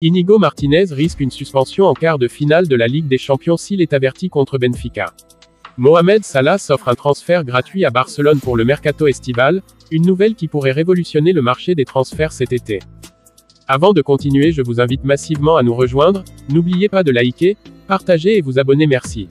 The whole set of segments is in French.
Íñigo Martínez risque une suspension en quart de finale de la Ligue des Champions s'il est averti contre Benfica. Mohamed Salah s'offre un transfert gratuit à Barcelone pour le mercato estival, une nouvelle qui pourrait révolutionner le marché des transferts cet été. Avant de continuer, je vous invite massivement à nous rejoindre, n'oubliez pas de liker, partager et vous abonner, merci.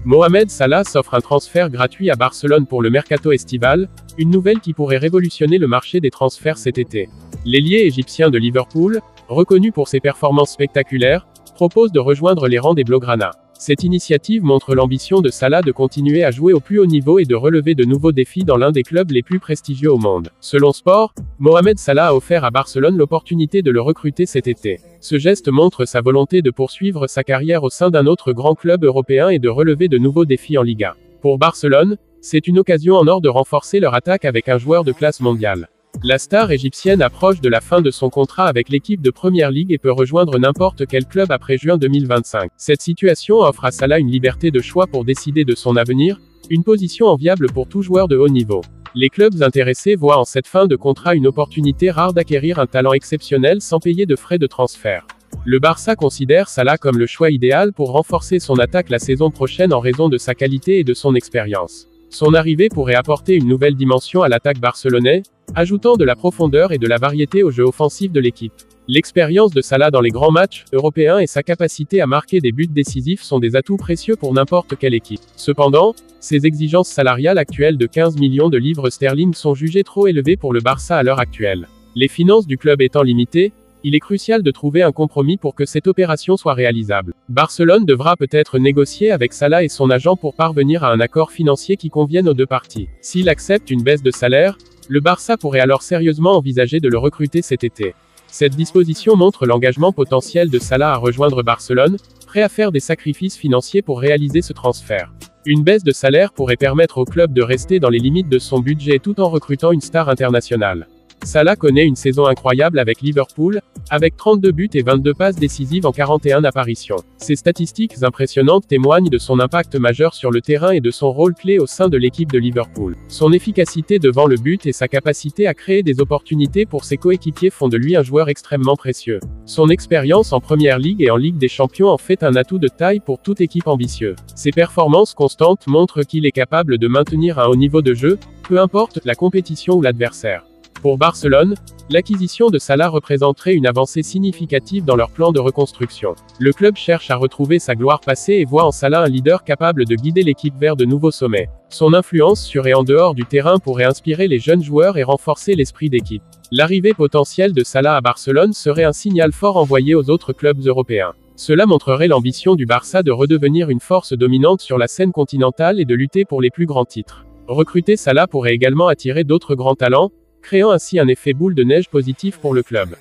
Mohamed Salah s'offre un transfert gratuit à Barcelone pour le mercato estival, une nouvelle qui pourrait révolutionner le marché des transferts cet été. L'ailier égyptien de Liverpool, reconnu pour ses performances spectaculaires, propose de rejoindre les rangs des Blaugrana. Cette initiative montre l'ambition de Salah de continuer à jouer au plus haut niveau et de relever de nouveaux défis dans l'un des clubs les plus prestigieux au monde. Selon Sport, Mohamed Salah a offert à Barcelone l'opportunité de le recruter cet été. Ce geste montre sa volonté de poursuivre sa carrière au sein d'un autre grand club européen et de relever de nouveaux défis en Liga. Pour Barcelone, c'est une occasion en or de renforcer leur attaque avec un joueur de classe mondiale. La star égyptienne approche de la fin de son contrat avec l'équipe de Première Ligue et peut rejoindre n'importe quel club après juin 2025. Cette situation offre à Salah une liberté de choix pour décider de son avenir, une position enviable pour tout joueur de haut niveau. Les clubs intéressés voient en cette fin de contrat une opportunité rare d'acquérir un talent exceptionnel sans payer de frais de transfert. Le Barça considère Salah comme le choix idéal pour renforcer son attaque la saison prochaine en raison de sa qualité et de son expérience. Son arrivée pourrait apporter une nouvelle dimension à l'attaque barcelonaise, ajoutant de la profondeur et de la variété au jeu offensif de l'équipe. L'expérience de Salah dans les grands matchs européens et sa capacité à marquer des buts décisifs sont des atouts précieux pour n'importe quelle équipe. Cependant, ses exigences salariales actuelles de 15 millions de livres sterling sont jugées trop élevées pour le Barça à l'heure actuelle. Les finances du club étant limitées, il est crucial de trouver un compromis pour que cette opération soit réalisable. Barcelone devra peut-être négocier avec Salah et son agent pour parvenir à un accord financier qui convienne aux deux parties. S'il accepte une baisse de salaire, le Barça pourrait alors sérieusement envisager de le recruter cet été. Cette disposition montre l'engagement potentiel de Salah à rejoindre Barcelone, prêt à faire des sacrifices financiers pour réaliser ce transfert. Une baisse de salaire pourrait permettre au club de rester dans les limites de son budget tout en recrutant une star internationale. Salah connaît une saison incroyable avec Liverpool, avec 32 buts et 22 passes décisives en 41 apparitions. Ces statistiques impressionnantes témoignent de son impact majeur sur le terrain et de son rôle clé au sein de l'équipe de Liverpool. Son efficacité devant le but et sa capacité à créer des opportunités pour ses coéquipiers font de lui un joueur extrêmement précieux. Son expérience en Première Ligue et en Ligue des Champions en fait un atout de taille pour toute équipe ambitieuse. Ses performances constantes montrent qu'il est capable de maintenir un haut niveau de jeu, peu importe la compétition ou l'adversaire. Pour Barcelone, l'acquisition de Salah représenterait une avancée significative dans leur plan de reconstruction. Le club cherche à retrouver sa gloire passée et voit en Salah un leader capable de guider l'équipe vers de nouveaux sommets. Son influence sur et en dehors du terrain pourrait inspirer les jeunes joueurs et renforcer l'esprit d'équipe. L'arrivée potentielle de Salah à Barcelone serait un signal fort envoyé aux autres clubs européens. Cela montrerait l'ambition du Barça de redevenir une force dominante sur la scène continentale et de lutter pour les plus grands titres. Recruter Salah pourrait également attirer d'autres grands talents, créant ainsi un effet boule de neige positif pour le club.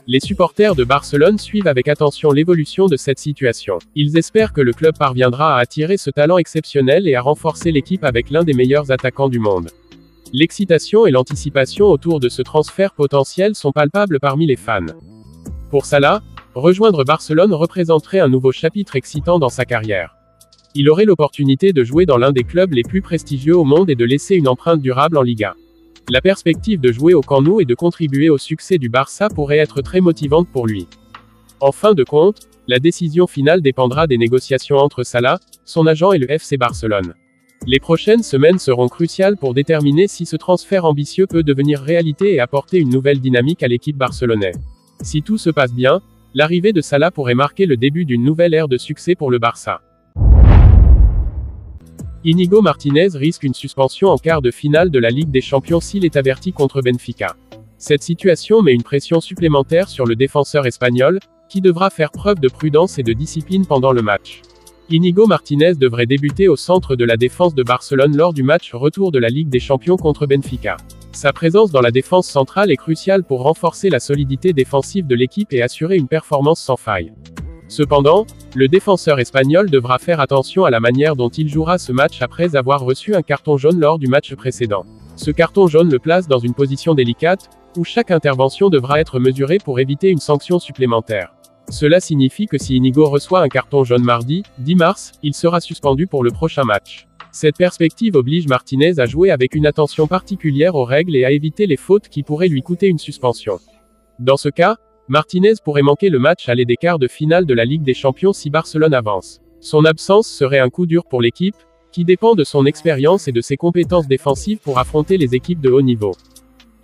Les supporters de Barcelone suivent avec attention l'évolution de cette situation. Ils espèrent que le club parviendra à attirer ce talent exceptionnel et à renforcer l'équipe avec l'un des meilleurs attaquants du monde. L'excitation et l'anticipation autour de ce transfert potentiel sont palpables parmi les fans. Pour Salah, rejoindre Barcelone représenterait un nouveau chapitre excitant dans sa carrière. Il aurait l'opportunité de jouer dans l'un des clubs les plus prestigieux au monde et de laisser une empreinte durable en Liga. La perspective de jouer au Camp Nou et de contribuer au succès du Barça pourrait être très motivante pour lui. En fin de compte, la décision finale dépendra des négociations entre Salah, son agent et le FC Barcelone. Les prochaines semaines seront cruciales pour déterminer si ce transfert ambitieux peut devenir réalité et apporter une nouvelle dynamique à l'équipe barcelonaise. Si tout se passe bien, l'arrivée de Salah pourrait marquer le début d'une nouvelle ère de succès pour le Barça. Íñigo Martínez risque une suspension en quart de finale de la Ligue des Champions s'il est averti contre Benfica. Cette situation met une pression supplémentaire sur le défenseur espagnol, qui devra faire preuve de prudence et de discipline pendant le match. Íñigo Martínez devrait débuter au centre de la défense de Barcelone lors du match retour de la Ligue des Champions contre Benfica. Sa présence dans la défense centrale est cruciale pour renforcer la solidité défensive de l'équipe et assurer une performance sans faille. Cependant, le défenseur espagnol devra faire attention à la manière dont il jouera ce match après avoir reçu un carton jaune lors du match précédent. Ce carton jaune le place dans une position délicate, où chaque intervention devra être mesurée pour éviter une sanction supplémentaire. Cela signifie que si Íñigo reçoit un carton jaune mardi, 10 mars, il sera suspendu pour le prochain match. Cette perspective oblige Martínez à jouer avec une attention particulière aux règles et à éviter les fautes qui pourraient lui coûter une suspension. Dans ce cas, Martinez pourrait manquer le match aller des quarts de finale de la Ligue des Champions si Barcelone avance. Son absence serait un coup dur pour l'équipe, qui dépend de son expérience et de ses compétences défensives pour affronter les équipes de haut niveau.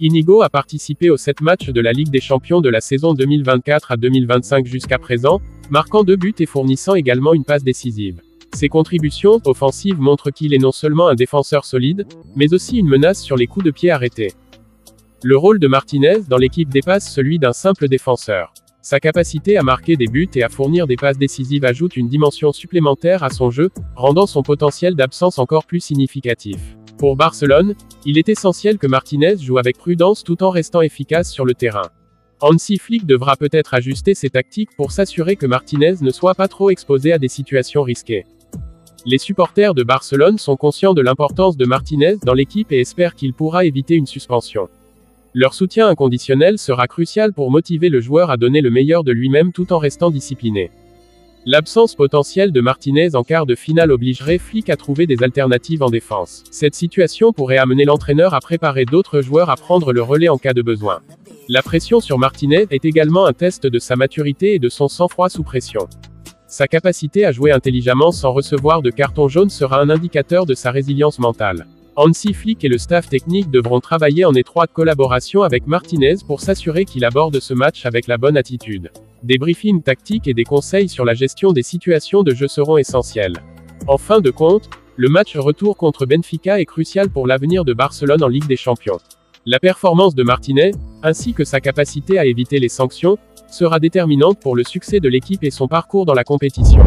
Íñigo a participé aux 7 matchs de la Ligue des Champions de la saison 2024 à 2025 jusqu'à présent, marquant 2 buts et fournissant également une passe décisive. Ses contributions offensives montrent qu'il est non seulement un défenseur solide, mais aussi une menace sur les coups de pied arrêtés. Le rôle de Martinez dans l'équipe dépasse celui d'un simple défenseur. Sa capacité à marquer des buts et à fournir des passes décisives ajoute une dimension supplémentaire à son jeu, rendant son potentiel d'absence encore plus significatif. Pour Barcelone, il est essentiel que Martinez joue avec prudence tout en restant efficace sur le terrain. Hansi Flick devra peut-être ajuster ses tactiques pour s'assurer que Martinez ne soit pas trop exposé à des situations risquées. Les supporters de Barcelone sont conscients de l'importance de Martinez dans l'équipe et espèrent qu'il pourra éviter une suspension. Leur soutien inconditionnel sera crucial pour motiver le joueur à donner le meilleur de lui-même tout en restant discipliné. L'absence potentielle de Martinez en quart de finale obligerait Flick à trouver des alternatives en défense. Cette situation pourrait amener l'entraîneur à préparer d'autres joueurs à prendre le relais en cas de besoin. La pression sur Martinez est également un test de sa maturité et de son sang-froid sous pression. Sa capacité à jouer intelligemment sans recevoir de carton jaune sera un indicateur de sa résilience mentale. Hansi Flick et le staff technique devront travailler en étroite collaboration avec Martinez pour s'assurer qu'il aborde ce match avec la bonne attitude. Des briefings tactiques et des conseils sur la gestion des situations de jeu seront essentiels. En fin de compte, le match retour contre Benfica est crucial pour l'avenir de Barcelone en Ligue des Champions. La performance de Martinez, ainsi que sa capacité à éviter les sanctions, sera déterminante pour le succès de l'équipe et son parcours dans la compétition.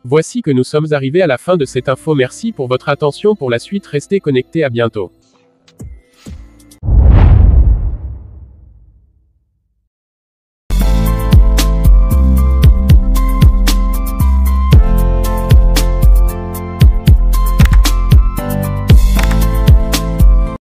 Voici que nous sommes arrivés à la fin de cette info. Merci pour votre attention. Pour la suite, restez connectés. À bientôt.